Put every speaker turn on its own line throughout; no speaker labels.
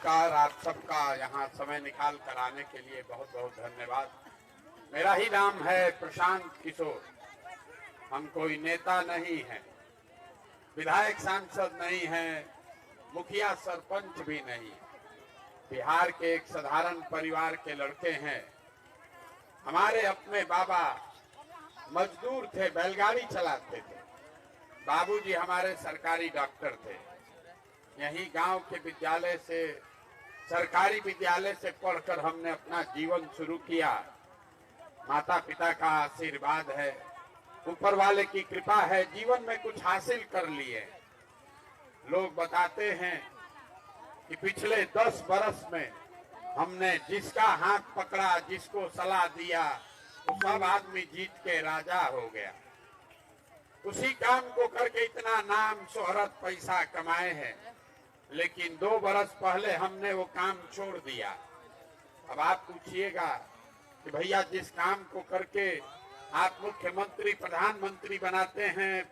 नमस्कार। आप सबका यहाँ समय निकाल कर आने के लिए बहुत बहुत धन्यवाद। मेरा ही नाम है प्रशांत किशोर। हम कोई नेता नहीं है, विधायक सांसद नहीं है, मुखिया सरपंच भी नहीं। बिहार के एक साधारण परिवार के लड़के हैं। हमारे अपने बाबा मजदूर थे, बैलगाड़ी चलाते थे। बाबूजी हमारे सरकारी डॉक्टर थे। यही गांव के विद्यालय से, सरकारी विद्यालय से पढ़कर हमने अपना जीवन शुरू किया। माता पिता का आशीर्वाद है, ऊपर वाले की कृपा है, जीवन में कुछ हासिल कर लिए। लोग बताते हैं कि पिछले 10 बरस में हमने जिसका हाथ पकड़ा, जिसको सलाह दिया, वो सब आदमी जीत के राजा हो गया। उसी काम को करके इतना नाम, शोहरत, पैसा कमाए हैं। लेकिन 2 बरस पहले हमने वो काम छोड़ दिया। अब आप पूछिएगा कि भैया जिस काम को करके आप मुख्यमंत्री, प्रधानमंत्री बनाते हैं,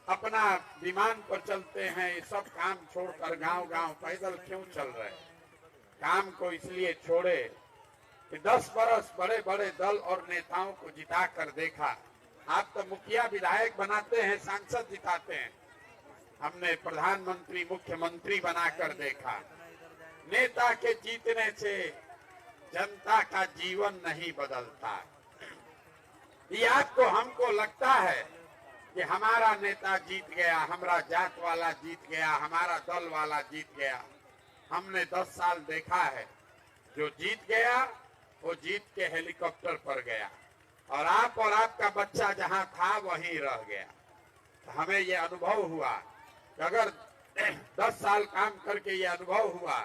अपना विमान पर चलते हैं, ये सब काम छोड़कर गांव-गांव पैदल क्यों चल रहे हैं? काम को इसलिए छोड़े कि 10 बरस बड़े बड़े दल और नेताओं को जिता कर देखा। आप तो मुखिया विधायक बनाते हैं, सांसद जिताते हैं। हमने प्रधानमंत्री, मुख्यमंत्री बनाकर देखा। नेता के जीतने से जनता का जीवन नहीं बदलता। ये आपको, हमको लगता है कि हमारा नेता जीत गया, हमारा जात वाला जीत गया, हमारा दल वाला जीत गया। हमने 10 साल देखा है, जो जीत गया वो जीत के हेलीकॉप्टर पर गया और आपका बच्चा जहां था वहीं रह गया। तो हमें ये अनुभव हुआ कि अगर 10 साल काम करके ये अनुभव हुआ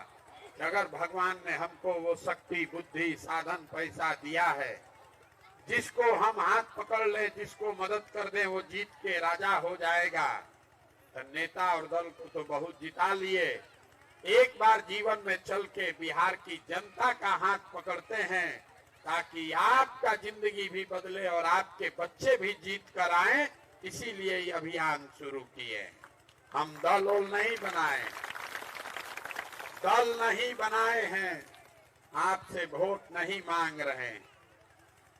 कि अगर भगवान ने हमको वो शक्ति, बुद्धि, साधन, पैसा दिया है, जिसको हम हाथ पकड़ ले, जिसको मदद कर दे, वो जीत के राजा हो जाएगा। तो नेता और दल को तो बहुत जिता लिए। एक बार जीवन में चल के बिहार की जनता का हाथ पकड़ते हैं ताकि आपका जिंदगी भी बदले और आपके बच्चे भी जीत कर आए। इसीलिए ये अभियान शुरू किए। हम दल नहीं बनाए, दल नहीं बनाए हैं, आपसे वोट नहीं मांग रहे हैं।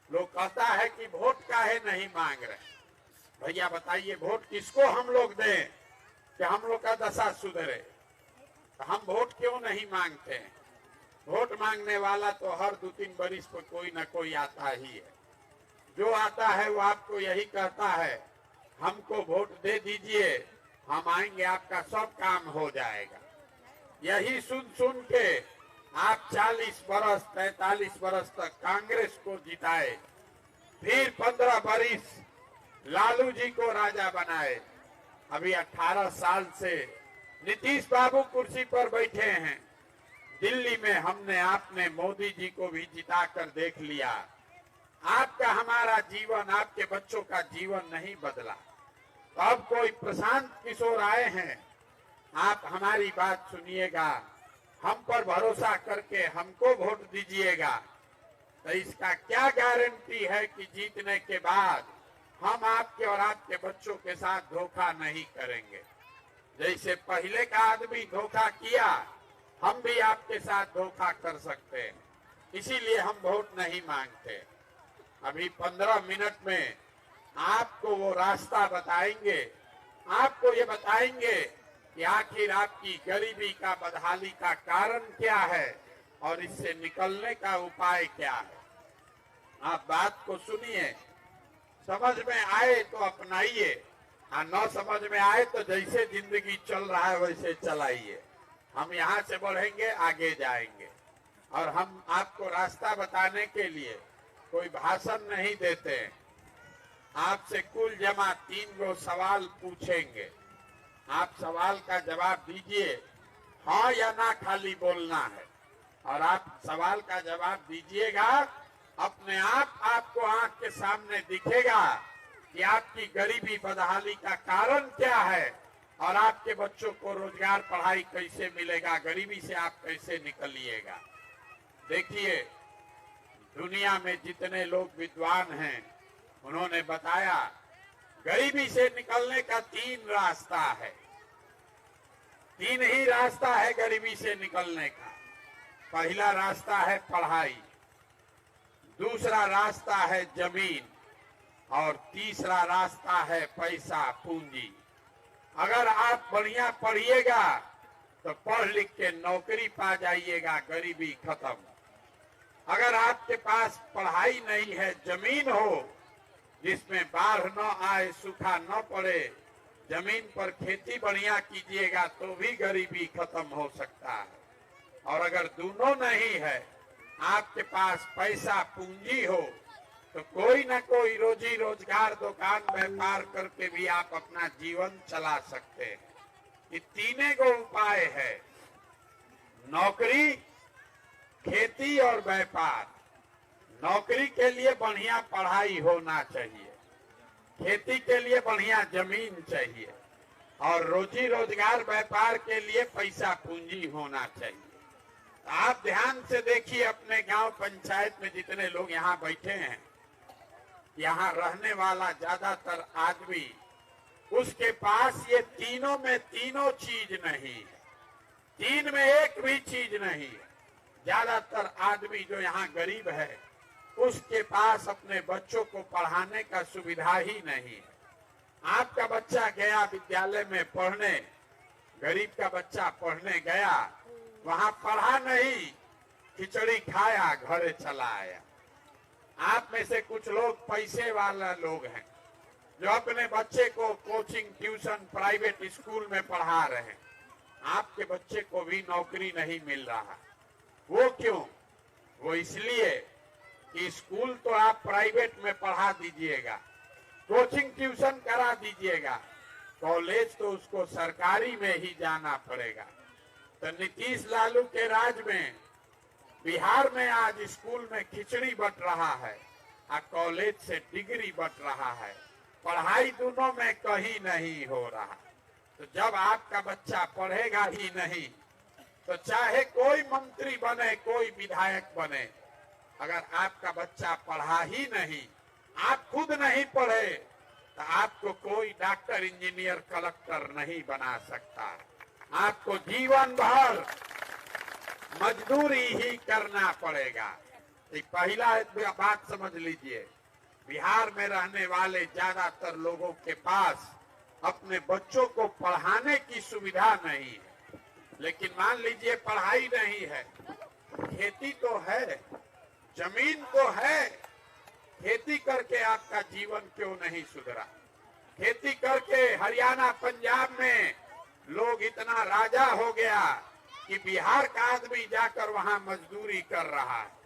लोग कहता है कि वोट काहे नहीं मांग रहे? भैया बताइए, वोट किसको हम लोग दें कि हम लोग का दशा सुधरे? तो हम वोट क्यों नहीं मांगते हैं? वोट मांगने वाला तो हर 2-3 बरिस पर कोई ना कोई आता ही है। जो आता है वो आपको यही कहता है, हमको वोट दे दीजिए, हम आएंगे, आपका सब काम हो जाएगा। यही सुन सुन के आप 40 बरस, 43 बरस तक कांग्रेस को जिताए, फिर 15 बरिस लालू जी को राजा बनाए। अभी 18 साल से नीतीश बाबू कुर्सी पर बैठे हैं। दिल्ली में हमने, आपने मोदी जी को भी जिता कर देख लिया। आपका, हमारा जीवन, आपके बच्चों का जीवन नहीं बदला। तो अब कोई प्रशांत किशोर आए हैं, आप हमारी बात सुनिएगा, हम पर भरोसा करके हमको वोट दीजिएगा। तो इसका क्या गारंटी है कि जीतने के बाद हम आपके और आपके बच्चों के साथ धोखा नहीं करेंगे? जैसे पहले का आदमी धोखा किया, हम भी आपके साथ धोखा कर सकते हैं। इसीलिए हम वोट नहीं मांगते। अभी 15 मिनट में आपको वो रास्ता बताएंगे। आपको ये बताएंगे कि आखिर आपकी गरीबी का, बदहाली का कारण क्या है और इससे निकलने का उपाय क्या है। आप बात को सुनिए, समझ में आए तो अपनाइए, और न समझ में आए तो जैसे जिंदगी चल रहा है वैसे चलाइए। हम यहाँ से बढ़ेंगे, आगे जाएंगे। और हम आपको रास्ता बताने के लिए कोई भाषण नहीं देते। आपसे कुल जमा 3 गो सवाल पूछेंगे। आप सवाल का जवाब दीजिए, हाँ या ना खाली बोलना है। और आप सवाल का जवाब दीजिएगा, अपने आप आपको आंख के सामने दिखेगा कि आपकी गरीबी, बदहाली का कारण क्या है और आपके बच्चों को रोजगार, पढ़ाई कैसे मिलेगा, गरीबी से आप कैसे निकलिएगा। देखिए, दुनिया में जितने लोग विद्वान हैं, उन्होंने बताया गरीबी से निकलने का 3 रास्ता है। 3 ही रास्ता है गरीबी से निकलने का। पहला रास्ता है पढ़ाई, दूसरा रास्ता है जमीन और तीसरा रास्ता है पैसा पूंजी। अगर आप बढ़िया पढ़िएगा तो पढ़ लिख के नौकरी पा जाइएगा, गरीबी खत्म। अगर आपके पास पढ़ाई नहीं है, जमीन हो जिसमें बाढ़ न आए, सूखा न पड़े, जमीन पर खेती बढ़िया कीजिएगा तो भी गरीबी खत्म हो सकता है। और अगर दोनों नहीं है, आपके पास पैसा पूंजी हो, तो कोई ना कोई रोजी रोजगार, दुकान व्यापार करके भी आप अपना जीवन चला सकते हैं। ये तीनों को उपाय है, नौकरी, खेती और व्यापार। नौकरी के लिए बढ़िया पढ़ाई होना चाहिए, खेती के लिए बढ़िया जमीन चाहिए और रोजी रोजगार व्यापार के लिए पैसा पूंजी होना चाहिए। आप ध्यान से देखिए, अपने गांव पंचायत में जितने लोग यहाँ बैठे हैं, यहाँ रहने वाला ज्यादातर आदमी, उसके पास ये तीनों में तीनों चीज नहीं है, तीन में एक भी चीज नहीं है। ज्यादातर आदमी जो यहाँ गरीब है, उसके पास अपने बच्चों को पढ़ाने का सुविधा ही नहीं है। आपका बच्चा गया विद्यालय में पढ़ने, गरीब का बच्चा पढ़ने गया, वहां पढ़ा नहीं, खिचड़ी खाया, घरे चला आया। आप में से कुछ लोग पैसे वाला लोग हैं जो अपने बच्चे को कोचिंग, ट्यूशन, प्राइवेट स्कूल में पढ़ा रहे हैं। आपके बच्चे को भी नौकरी नहीं मिल रहा। वो क्यों? वो इसलिए कि स्कूल तो आप प्राइवेट में पढ़ा दीजिएगा, कोचिंग ट्यूशन करा दीजिएगा, कॉलेज तो उसको सरकारी में ही जाना पड़ेगा। तो नीतीश लालू के राज में बिहार में आज स्कूल में खिचड़ी बंट रहा है और कॉलेज से डिग्री बंट रहा है, पढ़ाई दोनों में कहीं नहीं हो रहा। तो जब आपका बच्चा पढ़ेगा ही नहीं, तो चाहे कोई मंत्री बने, कोई विधायक बने, अगर आपका बच्चा पढ़ा ही नहीं, आप खुद नहीं पढ़े, तो आपको कोई डॉक्टर, इंजीनियर, कलेक्टर नहीं बना सकता। आपको जीवन भर मजदूरी ही करना पड़ेगा। एक पहला बात समझ लीजिए, बिहार में रहने वाले ज्यादातर लोगों के पास अपने बच्चों को पढ़ाने की सुविधा नहीं है। लेकिन मान लीजिए पढ़ाई नहीं है, खेती तो है, जमीन तो है, खेती करके आपका जीवन क्यों नहीं सुधरा? खेती करके हरियाणा, पंजाब में लोग इतना राजा हो गया कि बिहार का आदमी जाकर वहां मजदूरी कर रहा है।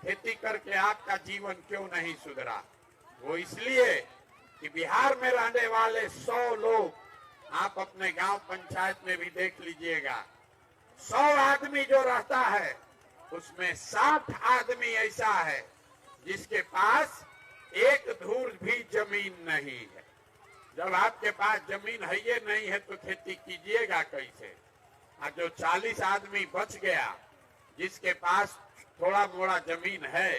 खेती करके आपका जीवन क्यों नहीं सुधरा? वो इसलिए कि बिहार में रहने वाले 100 लोग, आप अपने गांव पंचायत में भी देख लीजिएगा, 100 आदमी जो रहता है उसमें 60 आदमी ऐसा है जिसके पास एक धूर भी जमीन नहीं है। जब आपके पास जमीन है ये नहीं है तो खेती कीजिएगा कैसे? और जो 40 आदमी बच गया जिसके पास थोड़ा मोड़ा जमीन है,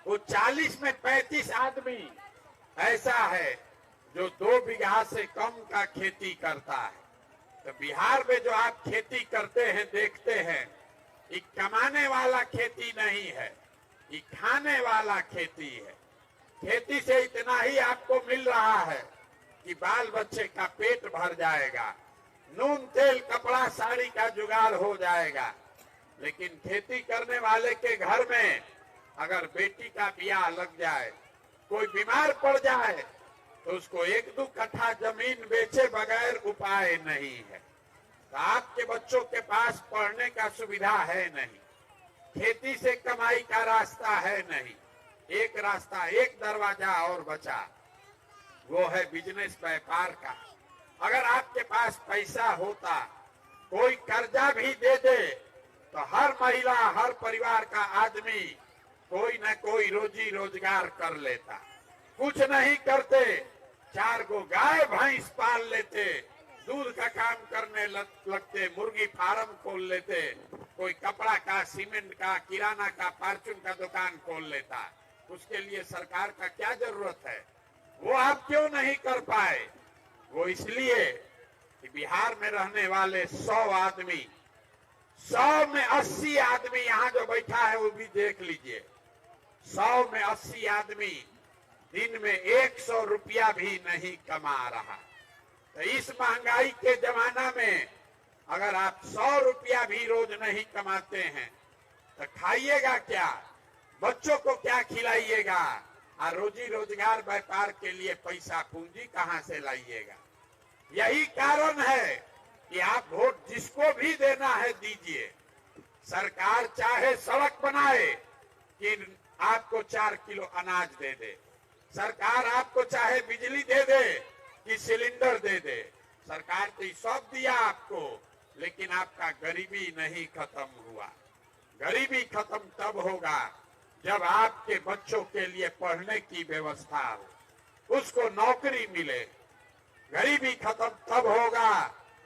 वो 40 में 35 आदमी ऐसा है जो 2 बीघा से कम का खेती करता है। तो बिहार में जो आप खेती करते हैं, देखते हैं, ये कमाने वाला खेती नहीं है, ये खाने वाला खेती है। खेती से इतना ही आपको मिल रहा है कि बाल बच्चे का पेट भर जाएगा, नून तेल कपड़ा साड़ी का जुगाड़ हो जाएगा। लेकिन खेती करने वाले के घर में अगर बेटी का ब्याह लग जाए, कोई बीमार पड़ जाए, तो उसको 1-2 कट्ठा जमीन बेचे बगैर उपाय नहीं है। तो आपके बच्चों के पास पढ़ने का सुविधा है नहीं, खेती से कमाई का रास्ता है नहीं। एक रास्ता, एक दरवाजा और बचा, वो है बिजनेस, व्यापार का। अगर आपके पास पैसा होता, कोई कर्जा भी दे दे, तो हर महिला, हर परिवार का आदमी कोई न कोई रोजी रोजगार कर लेता। कुछ नहीं करते, 4 गो गाय भैंस पाल लेते, दूध का काम करने लगते, मुर्गी फार्म खोल लेते, कोई कपड़ा का, सीमेंट का, किराना का, फार्चून का दुकान खोल लेता। उसके लिए सरकार का क्या जरूरत है? वो आप क्यों नहीं कर पाए? वो इसलिए कि बिहार में रहने वाले 100 आदमी 100 में 80 आदमी यहाँ जो बैठा है वो भी देख लीजिए, 100 में 80 आदमी दिन में 100 रुपया भी नहीं कमा रहा। तो इस महंगाई के जमाना में अगर आप 100 रुपया भी रोज नहीं कमाते हैं तो खाइएगा क्या, बच्चों को क्या खिलाइएगा, और रोजी रोजगार व्यापार के लिए पैसा पूंजी कहां से लाइएगा। यही कारण है कि आप वोट जिसको भी देना है दीजिए। सरकार चाहे सड़क बनाए कि आपको 4 किलो अनाज दे दे, सरकार आपको चाहे बिजली दे दे कि सिलेंडर दे दे, सरकार तो सब दिया आपको, लेकिन आपका गरीबी नहीं खत्म हुआ। गरीबी खत्म तब होगा जब आपके बच्चों के लिए पढ़ने की व्यवस्था हो, उसको नौकरी मिले। गरीबी खत्म तब होगा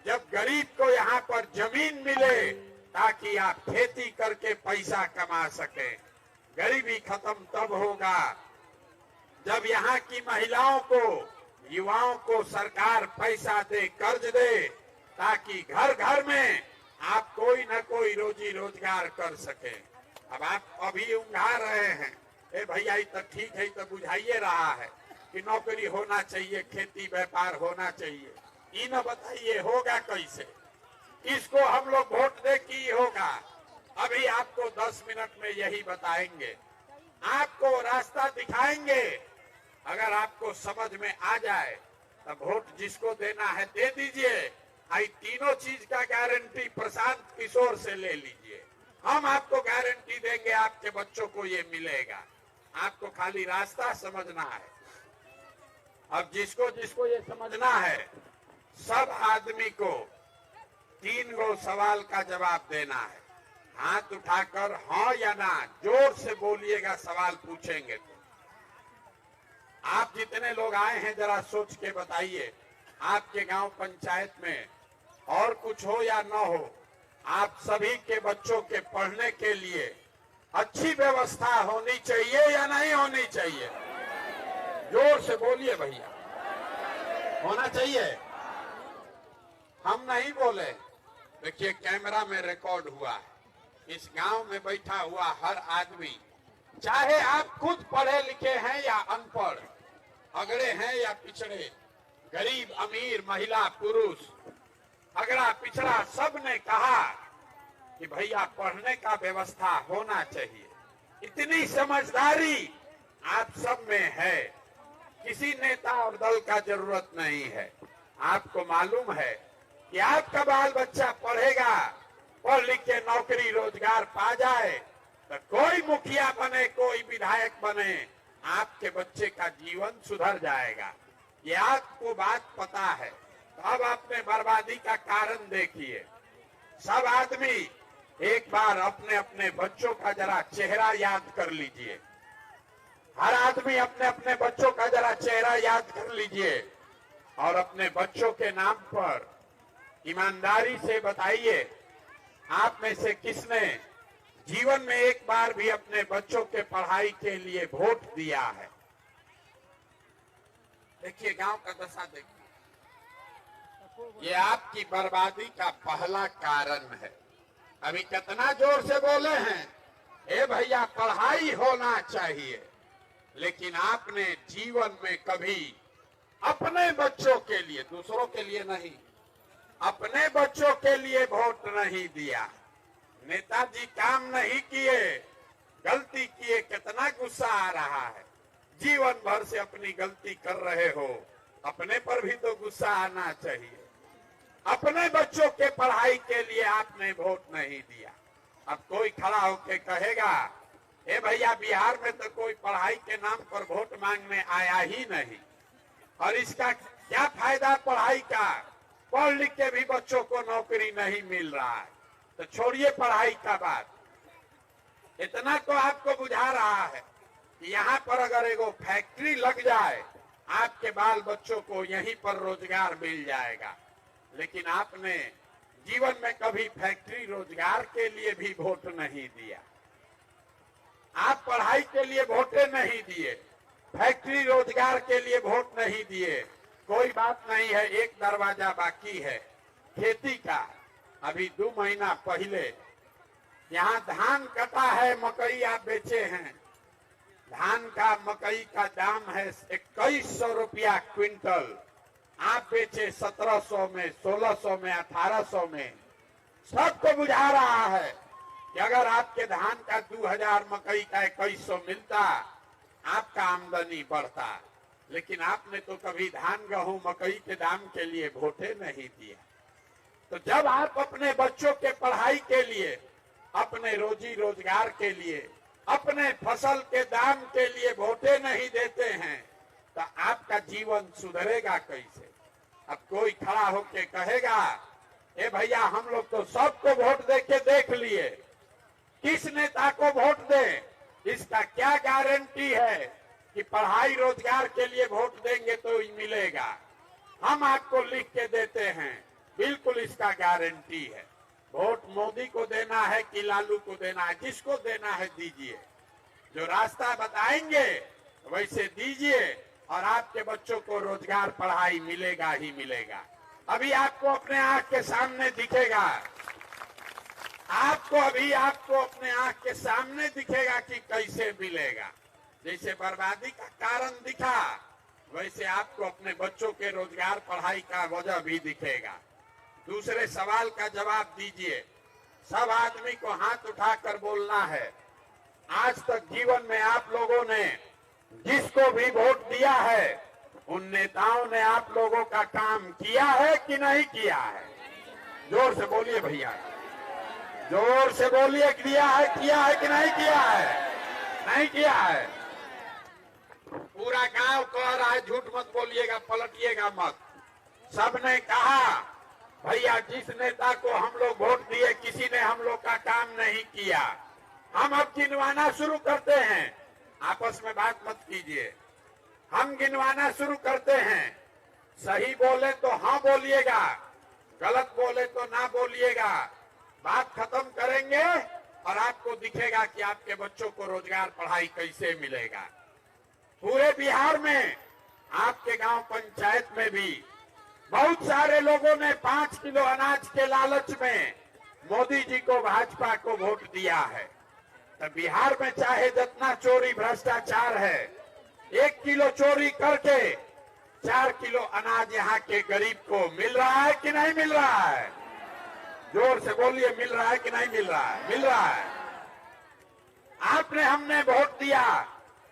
जब गरीब को यहाँ पर जमीन मिले ताकि आप खेती करके पैसा कमा सके। गरीबी खत्म तब होगा जब यहाँ की महिलाओं को, युवाओं को सरकार पैसा दे, कर्ज दे, ताकि घर घर में आप कोई न कोई रोजी रोजगार कर सके। अब आप अभी उंघा रहे हैं, ए भैया ये तो ठीक है, तो बुझाइए रहा है कि नौकरी होना चाहिए, खेती व्यापार होना चाहिए। ये न बताइए होगा कैसे, इसको हम लोग वोट दे की होगा। अभी आपको 10 मिनट में यही बताएंगे, आपको रास्ता दिखाएंगे। अगर आपको समझ में आ जाए तो वोट जिसको देना है दे दीजिए। आई तीनों चीज का गारंटी प्रशांत किशोर से ले लीजिए, हम आपको गारंटी देंगे आपके बच्चों को ये मिलेगा। आपको खाली रास्ता समझना है। अब जिसको जिसको ये समझना है, सब आदमी को 3 गो सवाल का जवाब देना है। हाथ उठाकर हाँ या ना जोर से बोलिएगा, सवाल पूछेंगे तो। आप जितने लोग आए हैं जरा सोच के बताइए, आपके गांव पंचायत में और कुछ हो या न हो, आप सभी के बच्चों के पढ़ने के लिए अच्छी व्यवस्था होनी चाहिए या नहीं होनी चाहिए? जोर से बोलिए भैया, होना चाहिए। हम नहीं बोले। देखिए कैमरा में रिकॉर्ड हुआ है, इस गांव में बैठा हुआ हर आदमी, चाहे आप खुद पढ़े लिखे हैं या अनपढ़, अगड़े हैं या पिछड़े, गरीब अमीर, महिला पुरुष, अगड़ा पिछड़ा, सब ने कहा कि भैया पढ़ने का व्यवस्था होना चाहिए। इतनी समझदारी आप सब में है, किसी नेता और दल का जरूरत नहीं है। आपको मालूम है कि आपका बाल बच्चा पढ़ेगा, पढ़ लिख के नौकरी रोजगार पा जाए तो कोई मुखिया बने, कोई विधायक बने, आपके बच्चे का जीवन सुधर जाएगा। ये आपको बात पता है। तो अब अपने बर्बादी का कारण देखिए। सब आदमी एक बार अपने अपने बच्चों का जरा चेहरा याद कर लीजिए। हर आदमी अपने अपने बच्चों का जरा चेहरा याद कर लीजिए और अपने बच्चों के नाम पर ईमानदारी से बताइए, आप में से किसने जीवन में एक बार भी अपने बच्चों के पढ़ाई के लिए वोट दिया है? देखिए गांव का दशा देखिए, ये आपकी बर्बादी का पहला कारण है। अभी कितना जोर से बोले हैं, ए भैया पढ़ाई होना चाहिए, लेकिन आपने जीवन में कभी अपने बच्चों के लिए, दूसरों के लिए नहीं, अपने बच्चों के लिए वोट नहीं दिया। नेताजी काम नहीं किए, गलती किए, कितना गुस्सा आ रहा है। जीवन भर से अपनी गलती कर रहे हो, अपने पर भी तो गुस्सा आना चाहिए। अपने बच्चों के पढ़ाई के लिए आपने वोट नहीं दिया। अब कोई खड़ा होके कहेगा, ए भैया बिहार में तो कोई पढ़ाई के नाम पर वोट मांगने आया ही नहीं, और इसका क्या फायदा पढ़ाई का? पढ़ लिख के भी बच्चों को नौकरी नहीं मिल रहा है, तो छोड़िए पढ़ाई का बात। इतना तो आपको बुझा रहा है कि यहाँ पर अगर एगो फैक्ट्री लग जाए, आपके बाल बच्चों को यहीं पर रोजगार मिल जाएगा। लेकिन आपने जीवन में कभी फैक्ट्री रोजगार के लिए भी वोट नहीं दिया। आप पढ़ाई के लिए वोटे नहीं दिए, फैक्ट्री रोजगार के लिए वोट नहीं दिए। कोई बात नहीं है, एक दरवाजा बाकी है खेती का। अभी 2 महीना पहले यहाँ धान कटा है, मकई आप बेचे हैं। धान का मकई का दाम है 2100 रुपया क्विंटल, आप बेचे 1700 में, 1600 में, 1800 में। सबको बुझा रहा है कि अगर आपके धान का 2000, मकई का 2100 मिलता, आपका आमदनी बढ़ता। लेकिन आपने तो कभी धान, गेहूं, मकई के दाम के लिए वोटे नहीं दिया। तो जब आप अपने बच्चों के पढ़ाई के लिए, अपने रोजी रोजगार के लिए, अपने फसल के दाम के लिए वोटे नहीं देते हैं, तो आपका जीवन सुधरेगा कैसे? अब कोई खड़ा होके कहेगा, ए भैया हम लोग तो सबको वोट देके देख लिए, किस नेता को वोट दें? इसका क्या गारंटी है कि पढ़ाई रोजगार के लिए वोट देंगे तो मिलेगा? हम आपको लिख के देते हैं, बिल्कुल इसका गारंटी है। वोट मोदी को देना है कि लालू को देना है? जिसको देना है दीजिए, जो रास्ता बताएंगे वैसे दीजिए, और आपके बच्चों को रोजगार, पढ़ाई मिलेगा ही मिलेगा। अभी आपको अपने आंख के सामने दिखेगा, आपको अपने आंख के सामने दिखेगा कि कैसे मिलेगा। जैसे बर्बादी का कारण दिखा, वैसे आपको अपने बच्चों के रोजगार, पढ़ाई का वजह भी दिखेगा। दूसरे सवाल का जवाब दीजिए। सब आदमी को हाथ उठाकर बोलना है, आज तक जीवन में आप लोगों ने जिसको भी वोट दिया है, उन नेताओं ने आप लोगों का काम किया है कि नहीं किया है? जोर से बोलिए भैया, जोर से बोलिए, किया है कि नहीं किया है? नहीं किया है। पूरा गांव कह रहा है, झूठ मत बोलिएगा, पलटिएगा मत। सबने कहा भैया जिस नेता को हम लोग वोट दिए, किसी ने हम लोग का काम नहीं किया। हम अब गिनवाना शुरू करते हैं, आपस में बात मत कीजिए। हम गिनवाना शुरू करते हैं, सही बोले तो हाँ बोलिएगा, गलत बोले तो ना बोलिएगा। बात खत्म करेंगे और आपको दिखेगा कि आपके बच्चों को रोजगार, पढ़ाई कैसे मिलेगा। पूरे बिहार में, आपके गांव पंचायत में भी बहुत सारे लोगों ने 5 किलो अनाज के लालच में मोदी जी को, भाजपा को वोट दिया है। तो बिहार में चाहे जितना चोरी, भ्रष्टाचार है, 1 किलो चोरी करके 4 किलो अनाज यहाँ के गरीब को मिल रहा है कि नहीं मिल रहा है? जोर से बोलिए, मिल रहा है कि नहीं मिल रहा है? मिल रहा है। आपने, हमने वोट दिया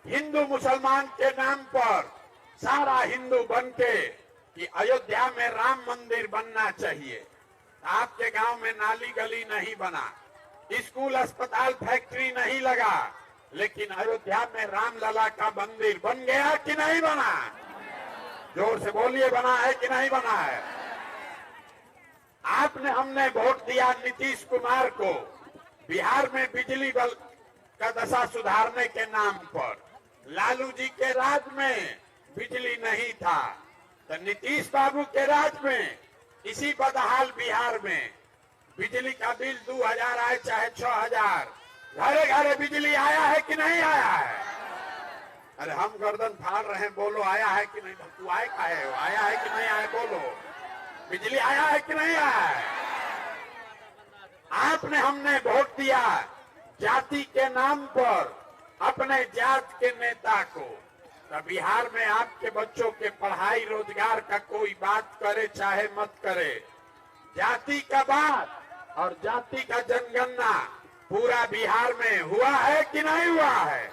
हिंदू मुसलमान के नाम पर, सारा हिंदू बनके कि अयोध्या में राम मंदिर बनना चाहिए। आपके गांव में नाली गली नहीं बना, स्कूल, अस्पताल, फैक्ट्री नहीं लगा, लेकिन अयोध्या में रामलला का मंदिर बन गया कि नहीं बना? जोर से बोलिए, बना है कि नहीं बना है? आपने, हमने वोट दिया नीतीश कुमार को बिहार में बिजली बल का दशा सुधारने के नाम पर। लालू जी के राज में बिजली नहीं था, तो नीतीश बाबू के राज में इसी बदहाल बिहार में बिजली का बिल 2000 आए चाहे 6000, घरे घरे बिजली आया है कि नहीं आया है? अरे हम गर्दन फाड़ रहे हैं, बोलो आया है कि नहीं? तू आए का है, आया है कि नहीं आया? बोलो, बिजली आया है कि नहीं आया है? आपने, हमने वोट दिया जाति के नाम पर अपने जात के नेता को। तो बिहार में आपके बच्चों के पढ़ाई, रोजगार का कोई बात करे चाहे मत करे, जाति का बात और जाति का जनगणना पूरा बिहार में हुआ है कि नहीं हुआ है?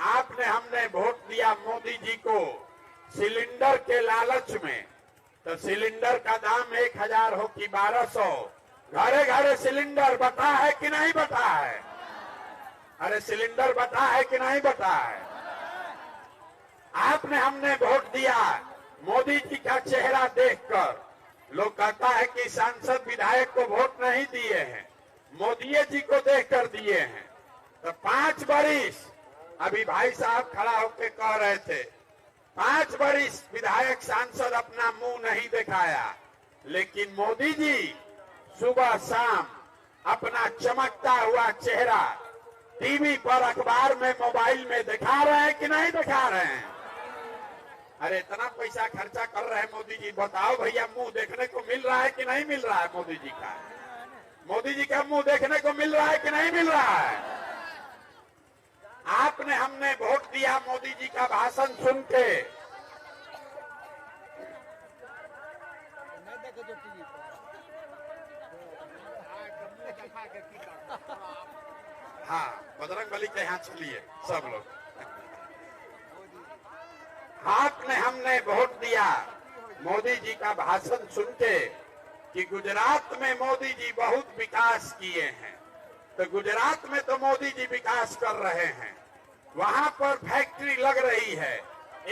आपने, हमने वोट दिया मोदी जी को सिलेंडर के लालच में। तो सिलेंडर का दाम 1000 हो कि 1200, घरे घरे सिलेंडर बटा है कि नहीं बटा है? अरे सिलेंडर बटा है कि नहीं बटा है? आपने, हमने वोट दिया मोदी जी का चेहरा देखकर। लोग कहता है कि सांसद विधायक को वोट नहीं दिए हैं, मोदी जी को देखकर दिए हैं। तो 5 बरिस, अभी भाई साहब खड़ा होकर कह रहे थे, 5 बरिस विधायक, सांसद अपना मुंह नहीं दिखाया, लेकिन मोदी जी सुबह शाम अपना चमकता हुआ चेहरा टीवी पर, अखबार में, मोबाइल में दिखा रहे हैं कि नहीं दिखा रहे हैं? अरे इतना पैसा खर्चा कर रहे हैं मोदी जी, बताओ भैया मुंह देखने को मिल रहा है कि नहीं मिल रहा है मोदी जी का? मोदी जी का मुंह देखने को मिल रहा है कि नहीं मिल रहा है? आपने हमने वोट दिया मोदी जी का भाषण सुन के। हाँ, बजरंग बली के यहाँ चलिए सब लोग। आपने हमने वोट दिया मोदी जी का भाषण सुन के कि गुजरात में मोदी जी बहुत विकास किए हैं। तो गुजरात में तो मोदी जी विकास कर रहे हैं, वहां पर फैक्ट्री लग रही है,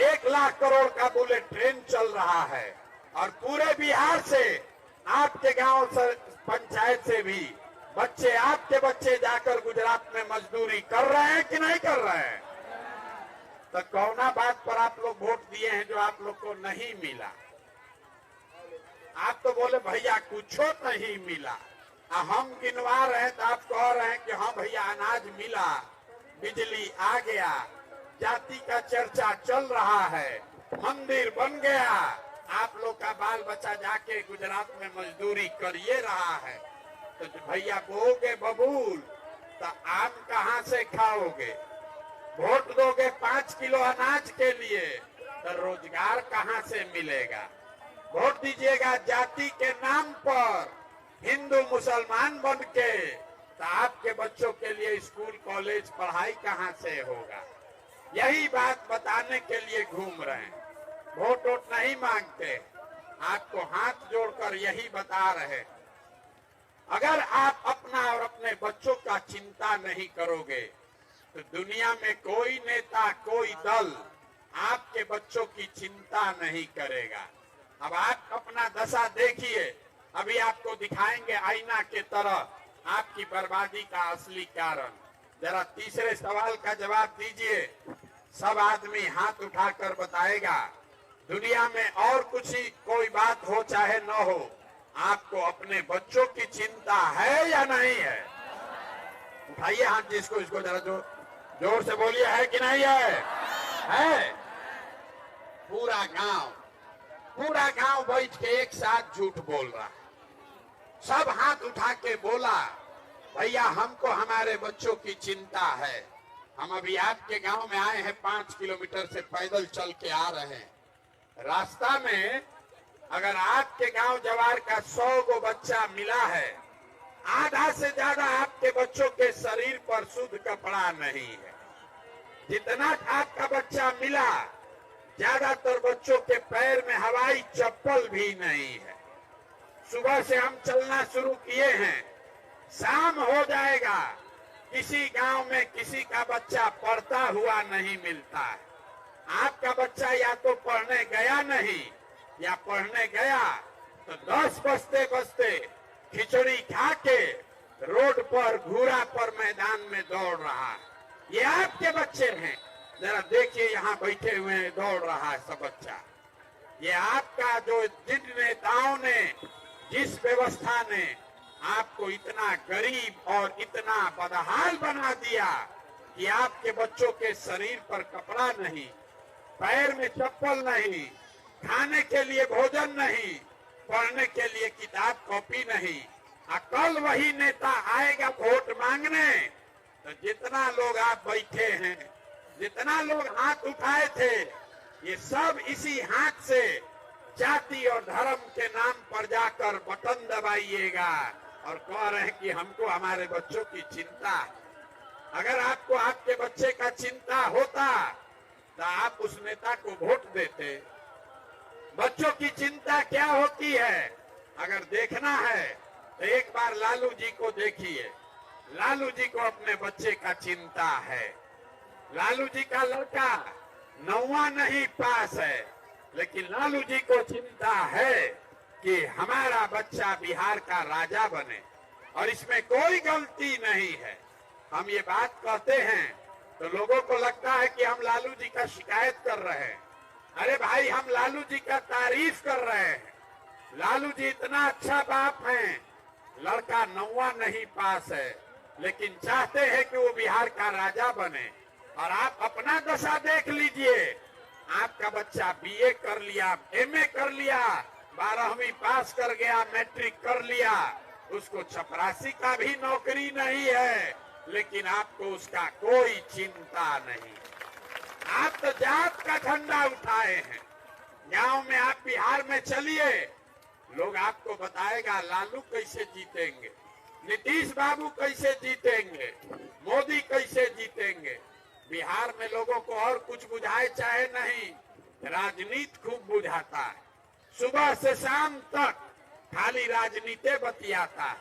1 लाख करोड़ का बुलेट ट्रेन चल रहा है, और पूरे बिहार से आपके गांव से पंचायत से भी बच्चे, आपके बच्चे जाकर गुजरात में मजदूरी कर रहे हैं कि नहीं कर रहे हैं? तो कौना बात पर आप लोग वोट दिए हैं जो आप लोग को नहीं मिला? आप तो बोले भैया कुछ नहीं मिला, हम गिनवा रहे हैं तो आप कह रहे हैं कि हाँ भैया अनाज मिला, बिजली आ गया, जाति का चर्चा चल रहा है, मंदिर बन गया, आप लोग का बाल बच्चा जाके गुजरात में मजदूरी करिए रहा है। तो भैया बोगे बबूल तो आम कहाँ से खाओगे? वोट दोगे 5 किलो अनाज के लिए तो रोजगार कहाँ से मिलेगा? वोट दीजिएगा जाति के नाम पर, हिंदू मुसलमान बन के, तो आपके बच्चों के लिए स्कूल कॉलेज पढ़ाई कहाँ से होगा? यही बात बताने के लिए घूम रहे हैं। वोट वोट नहीं मांगते, आपको हाथ जोड़कर यही बता रहे, अगर आप अपना और अपने बच्चों का चिंता नहीं करोगे तो दुनिया में कोई नेता, कोई दल आपके बच्चों की चिंता नहीं करेगा। अब आप अपना दशा देखिए, अभी आपको दिखाएंगे आईना के तरह आपकी बर्बादी का असली कारण। जरा तीसरे सवाल का जवाब दीजिए। सब आदमी हाथ उठाकर बताएगा। दुनिया में और कुछ ही कोई बात हो चाहे न हो, आपको अपने बच्चों की चिंता है या नहीं है? उठाइए हाथ जिसको, इसको जरा जोर से बोलिए, है कि नहीं है? पूरा गांव बैठ के एक साथ झूठ बोल रहा है। सब हाथ उठा के बोला भैया हमको हमारे बच्चों की चिंता है। हम अभी आपके गांव में आए हैं, 5 किलोमीटर से पैदल चल के आ रहे हैं। रास्ता में अगर आपके गांव जवार का 100 गो बच्चा मिला है, आधा से ज्यादा आपके बच्चों के शरीर पर शुद्ध कपड़ा नहीं है। जितना आपका बच्चा मिला, ज्यादातर बच्चों के पैर में हवाई चप्पल भी नहीं है। सुबह से हम चलना शुरू किए हैं, शाम हो जाएगा, किसी गांव में किसी का बच्चा पढ़ता हुआ नहीं मिलता है। आपका बच्चा या तो पढ़ने गया नहीं, या पढ़ने गया तो 10 बजते बजते खिचड़ी खा के रोड पर, घूरा पर मैदान में दौड़ रहा है। ये आपके बच्चे हैं, जरा देखिए यहाँ बैठे हुए हैं, दौड़ रहा है सब बच्चा। ये आपका जो जिन नेताओं ने, जिस व्यवस्था ने आपको इतना गरीब और इतना बदहाल बना दिया कि आपके बच्चों के शरीर पर कपड़ा नहीं, पैर में चप्पल नहीं, खाने के लिए भोजन नहीं, पढ़ने के लिए किताब कॉपी नहीं। कल वही नेता आएगा वोट मांगने, तो जितना लोग आप बैठे हैं, जितना लोग हाथ उठाए थे, ये सब इसी हाथ से जाति और धर्म के नाम पर जाकर बटन दबाइएगा और कह रहे हैं कि हमको हमारे बच्चों की चिंता। अगर आपको आपके बच्चे का चिंता होता तो आप उस नेता को वोट देते। बच्चों की चिंता क्या होती है अगर देखना है तो एक बार लालू जी को देखिए। लालू जी को अपने बच्चे का चिंता है। लालू जी का लड़का 9वां नहीं पास है, लेकिन लालू जी को चिंता है कि हमारा बच्चा बिहार का राजा बने, और इसमें कोई गलती नहीं है। हम ये बात कहते हैं तो लोगों को लगता है कि हम लालू जी का शिकायत कर रहे हैं। अरे भाई, हम लालू जी का तारीफ कर रहे हैं। लालू जी इतना अच्छा बाप हैं, लड़का 9वां नहीं पास है, लेकिन चाहते हैं कि वो बिहार का राजा बने। और आप अपना दशा देख लीजिए, आपका बच्चा बीए कर लिया, एमए कर लिया, 12वीं पास कर गया, मैट्रिक कर लिया, उसको चपरासी का भी नौकरी नहीं है, लेकिन आपको उसका कोई चिंता नहीं। आप तो जात का झंडा उठाए हैं। गांव में आप बिहार में चलिए, लोग आपको बताएगा लालू कैसे जीतेंगे, नीतीश बाबू कैसे जीतेंगे, मोदी कैसे जीतेंगे। बिहार में लोगों को और कुछ बुझाए चाहे नहीं, राजनीति खूब बुझाता है। सुबह से शाम तक खाली राजनीति बतियाता है।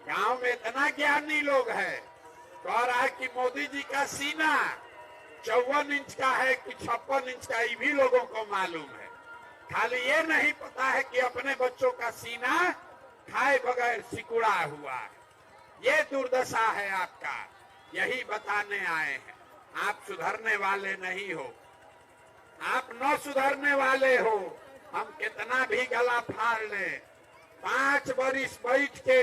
गांव में इतना ज्ञानी लोग है, कह रहा है कि मोदी जी का सीना 54 इंच का है कि 56 इंच का, ये भी लोगों को मालूम है। खाली ये नहीं पता है कि अपने बच्चों का सीना खाए बगैर सिकुड़ा हुआ है। ये दुर्दशा है आपका, यही बताने आए हैं। आप सुधरने वाले नहीं हो, आप न सुधरने वाले हो। हम कितना भी गला फाड़ लें, 5 बरिस बैठ के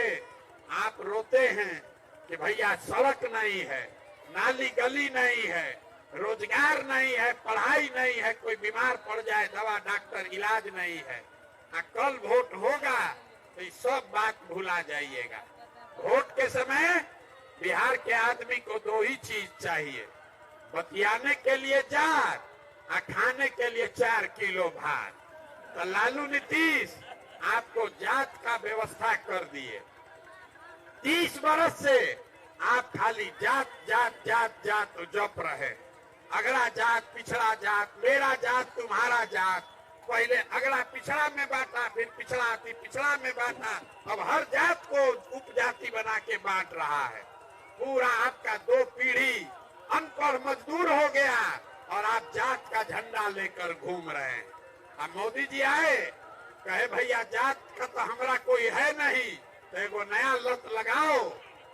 आप रोते हैं कि भैया सड़क नहीं है, नाली गली नहीं है, रोजगार नहीं है, पढ़ाई नहीं है, कोई बीमार पड़ जाए दवा डॉक्टर इलाज नहीं है। कल वोट होगा तो सब बात भुला जाइएगा। वोट के समय बिहार के आदमी को 2 ही चीज चाहिए, बतियाने के लिए जात और खाने के लिए 4 किलो भात। तो लालू नीतीश आपको जात का व्यवस्था कर दिए। 30 बरस से आप खाली जात जात जात जात जप रहे। अगला जात, पिछड़ा जात, मेरा जात, तुम्हारा जात। पहले अगला पिछड़ा में बांटा, फिर पिछड़ा अति पिछड़ा में बांटा, अब हर जात को उपजाति बना के बांट रहा है। पूरा आपका 2 पीढ़ी अनपढ़ मजदूर हो गया और आप जात का झंडा लेकर घूम रहे हैं। अब मोदी जी आए, कहे भैया जात का तो हमारा कोई है नहीं, तो एगो नया लत लगाओ,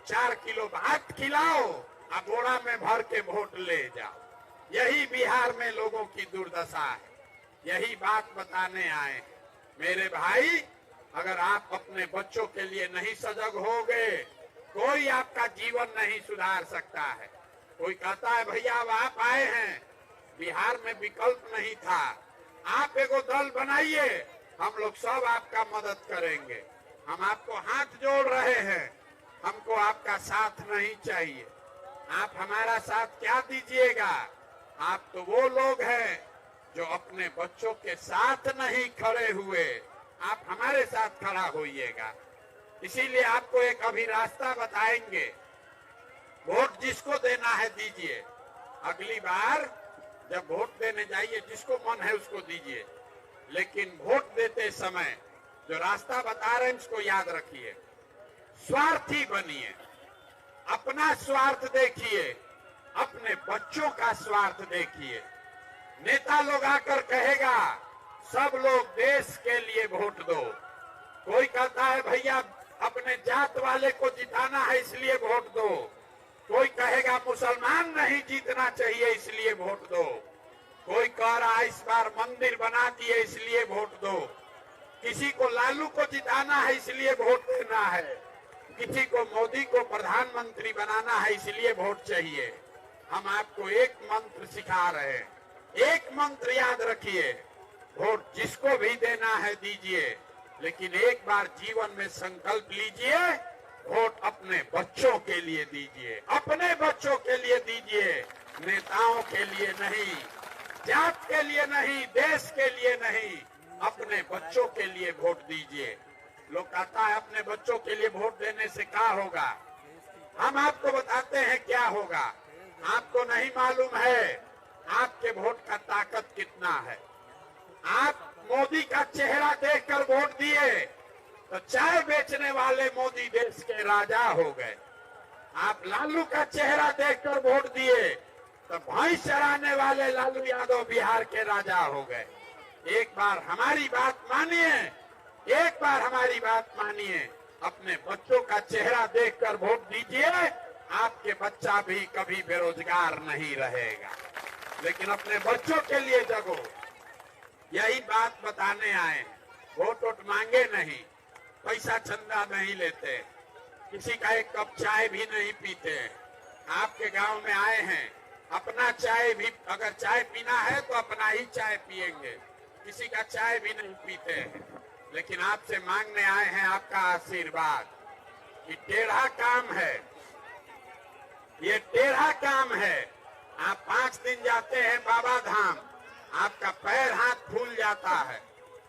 4 किलो भात खिलाओ और बोरा में भर के वोट ले जाओ। यही बिहार में लोगों की दुर्दशा है, यही बात बताने आए हैं। मेरे भाई, अगर आप अपने बच्चों के लिए नहीं सजग होगे, कोई आपका जीवन नहीं सुधार सकता है। कोई कहता है भैया अब आप आए हैं, बिहार में विकल्प नहीं था, आप एगो दल बनाइए, हम लोग सब आपका मदद करेंगे। हम आपको हाथ जोड़ रहे हैं, हमको आपका साथ नहीं चाहिए। आप हमारा साथ क्या दीजिएगा? आप तो वो लोग हैं जो अपने बच्चों के साथ नहीं खड़े हुए, आप हमारे साथ खड़ा होइएगा। इसीलिए आपको एक अभी रास्ता बताएंगे। वोट जिसको देना है दीजिए, अगली बार जब वोट देने जाइए जिसको मन है उसको दीजिए, लेकिन वोट देते समय जो रास्ता बता रहे हैं उसको याद रखिए। स्वार्थी बनिए, अपना स्वार्थ देखिए, अपने बच्चों का स्वार्थ देखिए। नेता लोग आकर कहेगा सब लोग देश के लिए वोट दो, कोई कहता है भैया अपने जात वाले को जिताना है इसलिए वोट दो, कोई कहेगा मुसलमान नहीं जीतना चाहिए इसलिए वोट दो, कोई कह रहा है इस बार मंदिर बना दिए इसलिए वोट दो, किसी को लालू को जिताना है इसलिए वोट देना है, किसी को मोदी को प्रधानमंत्री बनाना है इसलिए वोट चाहिए। हम आपको एक मंत्र सिखा रहे हैं, एक मंत्र याद रखिए, वोट जिसको भी देना है दीजिए, लेकिन एक बार जीवन में संकल्प लीजिए, वोट अपने बच्चों के लिए दीजिए, अपने बच्चों के लिए दीजिए, नेताओं के लिए नहीं, जात के लिए नहीं, देश के लिए नहीं, अपने बच्चों के लिए वोट दीजिए। लोग कहता है अपने बच्चों के लिए वोट देने से क्या होगा? हम आपको बताते हैं क्या होगा। आपको नहीं मालूम है आपके वोट का ताकत कितना है। आप मोदी का चेहरा देखकर वोट दिए तो चाय बेचने वाले मोदी देश के राजा हो गए। आप लालू का चेहरा देखकर वोट दिए तो भैंस चराने वाले लालू यादव बिहार के राजा हो गए। एक बार हमारी बात मानिए, एक बार हमारी बात मानिए, अपने बच्चों का चेहरा देखकर वोट दीजिए, आपके बच्चा भी कभी बेरोजगार नहीं रहेगा। लेकिन अपने बच्चों के लिए जगो, यही बात बताने आए। वोट वोट मांगे नहीं, पैसा चंदा नहीं लेते, किसी का एक कप चाय भी नहीं पीते। आपके गांव में आए हैं, अपना चाय भी, अगर चाय पीना है तो अपना ही चाय पिएंगे, किसी का चाय भी नहीं पीते हैं। लेकिन आपसे मांगने आए हैं आपका आशीर्वाद कि टेढ़ा काम है, ये टेढ़ा काम है। आप 5 दिन जाते हैं बाबा धाम, आपका पैर हाथ फूल जाता है।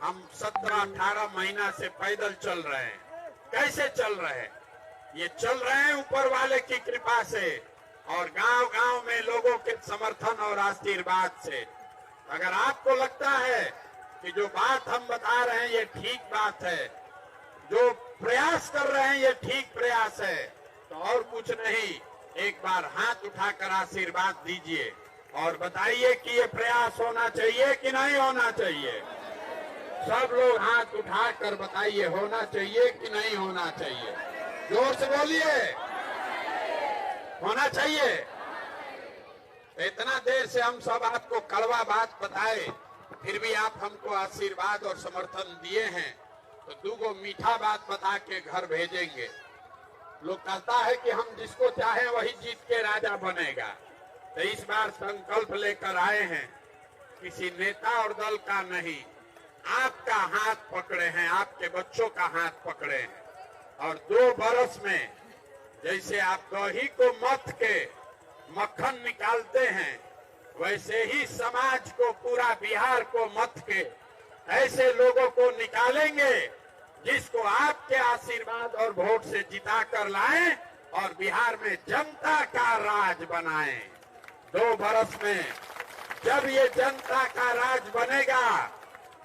हम 17-18 महीना से पैदल चल रहे हैं। कैसे चल रहे हैं? ये चल रहे हैं ऊपर वाले की कृपा से और गांव-गांव में लोगों के समर्थन और आशीर्वाद से। अगर आपको लगता है कि जो बात हम बता रहे हैं ये ठीक बात है, जो प्रयास कर रहे हैं ये ठीक प्रयास है, तो और कुछ नहीं, एक बार हाथ उठाकर आशीर्वाद दीजिए और बताइए कि ये प्रयास होना चाहिए कि नहीं होना चाहिए। सब लोग हाथ उठाकर बताइए, होना चाहिए कि नहीं होना चाहिए। जोर से बोलिए, होना चाहिए। इतना देर से हम सब आपको कड़वा बात बताए, फिर भी आप हमको आशीर्वाद और समर्थन दिए हैं, तो 2 मीठा बात बता के घर भेजेंगे। लोग कहता है कि हम जिसको चाहे वही जीत के राजा बनेगा, तो इस बार संकल्प लेकर आए हैं, किसी नेता और दल का नहीं, आपका हाथ पकड़े हैं, आपके बच्चों का हाथ पकड़े हैं। और 2 बरस में जैसे आप दही को मथ के मक्खन निकालते हैं, वैसे ही समाज को, पूरा बिहार को मथ के ऐसे लोगों को निकालेंगे जिसको आपके आशीर्वाद और वोट से जिता कर लाएं और बिहार में जनता का राज बनाएं। 2 बरस में जब ये जनता का राज बनेगा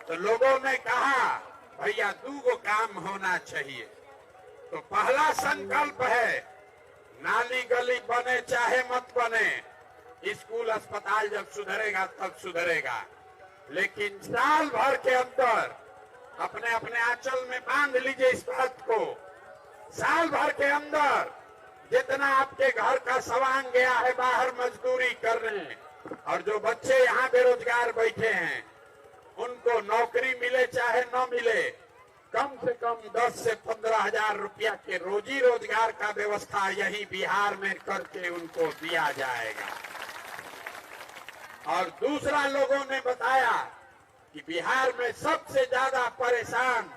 तो लोगों ने कहा भैया 2 काम होना चाहिए। तो पहला संकल्प है, नाली गली बने चाहे मत बने, स्कूल अस्पताल जब सुधरेगा तब सुधरेगा, लेकिन साल भर के अंदर अपने अपने आंचल में बांध लीजिए इस बात को, साल भर के अंदर जितना आपके घर का सामान गया है बाहर मजदूरी करने, और जो बच्चे यहाँ बेरोजगार बैठे हैं उनको नौकरी मिले चाहे न मिले, कम से कम 10 से 15 हजार रुपया के रोजी रोजगार का व्यवस्था यही बिहार में करके उनको दिया जाएगा। और दूसरा, लोगों ने बताया कि बिहार में सबसे ज्यादा परेशान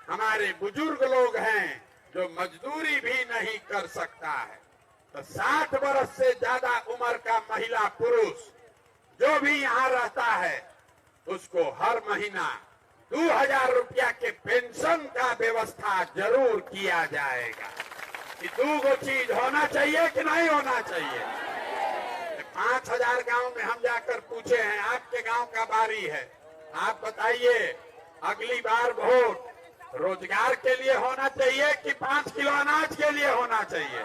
हमारे बुजुर्ग लोग हैं जो मजदूरी भी नहीं कर सकता है। तो 60 वर्ष से ज्यादा उम्र का महिला पुरुष जो भी यहाँ रहता है उसको हर महीना 2000 रुपया के पेंशन का व्यवस्था जरूर किया जाएगा। कि 2 चीज होना चाहिए कि नहीं होना चाहिए। 5000 गांव में हम जाकर पूछे हैं, आपके गांव का बारी है, आप बताइए अगली बार वोट रोजगार के लिए होना चाहिए कि 5 किलो अनाज के लिए होना चाहिए?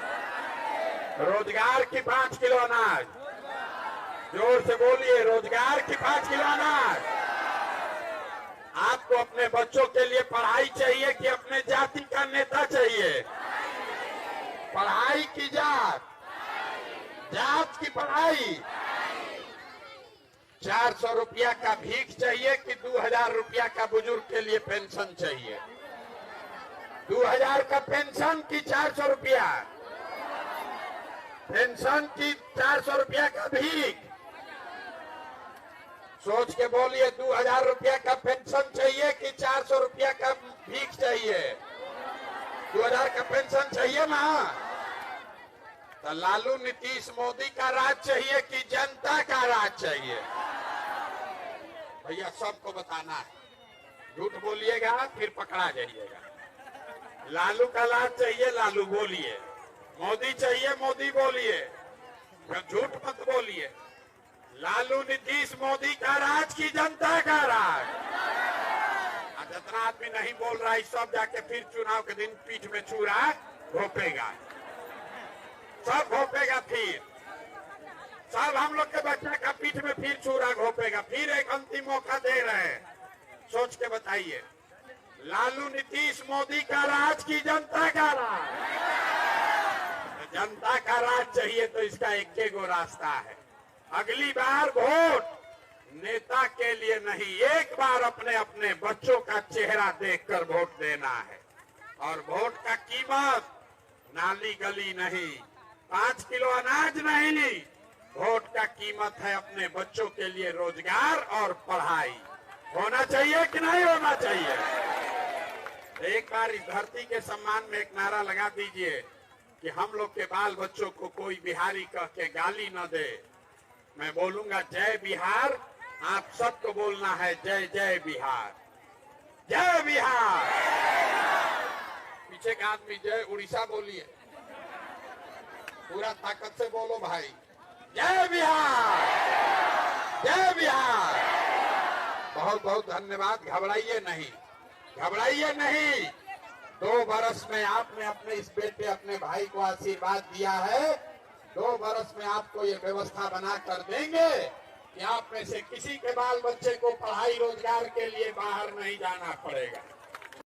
रोजगार की 5 किलो अनाज? जोर से बोलिए, रोजगार की 5 किलो अनाज? आपको अपने बच्चों के लिए पढ़ाई चाहिए कि अपने जाति का नेता चाहिए? पढ़ाई की जात, जात की पढ़ाई। 400 रुपया का भीख चाहिए कि 2000 रुपया का बुजुर्ग के लिए पेंशन चाहिए? 2000 का पेंशन की 400 रुपया पेंशन की 400 रुपया का भीख? सोच के बोलिए, 2000 रुपया का पेंशन चाहिए कि 400 रुपया का भीख चाहिए? 2000 का पेंशन चाहिए ना? तो लालू नीतीश मोदी का राज चाहिए कि जनता का राज चाहिए? भैया सबको बताना है, झूठ बोलिएगा फिर पकड़ा जाइएगा। लालू का राज चाहिए, लालू बोलिए। मोदी चाहिए, मोदी बोलिए, झूठ मत बोलिए। लालू नीतीश मोदी का राज की जनता का राज? जितना आदमी नहीं बोल रहा है सब जाके फिर चुनाव के दिन पीठ में छुरा घोपेगा, सब घोपेगा, फिर सब हम लोग के बच्चा का पीठ में फिर छुरा घोपेगा। फिर एक अंतिम मौका दे रहे हैं, सोच के बताइए, लालू नीतीश मोदी का राज की जनता का राज? जनता का राज चाहिए तो इसका एक गो रास्ता है, अगली बार वोट नेता के लिए नहीं, एक बार अपने अपने बच्चों का चेहरा देखकर वोट देना है। और वोट का कीमत नाली गली नहीं, 5 किलो अनाज नहीं, वोट का कीमत है अपने बच्चों के लिए रोजगार और पढ़ाई। होना चाहिए कि नहीं होना चाहिए? एक बार इस धरती के सम्मान में एक नारा लगा दीजिए कि हम लोग के बाल बच्चों को कोई बिहारी कह के गाली न दे। मैं बोलूंगा जय बिहार, आप सबको बोलना है जय जय बिहार, जय बिहार। पीछे का आदमी जय उड़ीसा बोलिए, पूरा ताकत से बोलो भाई, जय बिहार, जय बिहार। बहुत बहुत धन्यवाद। घबराइए नहीं, घबराइए नहीं। 2 बरस में आपने अपने इस बेटे अपने भाई को आशीर्वाद दिया है। 2 बरस में आपको ये व्यवस्था बना कर देंगे कि आप में से किसी के बाल बच्चे को पढ़ाई रोजगार के लिए बाहर नहीं जाना पड़ेगा।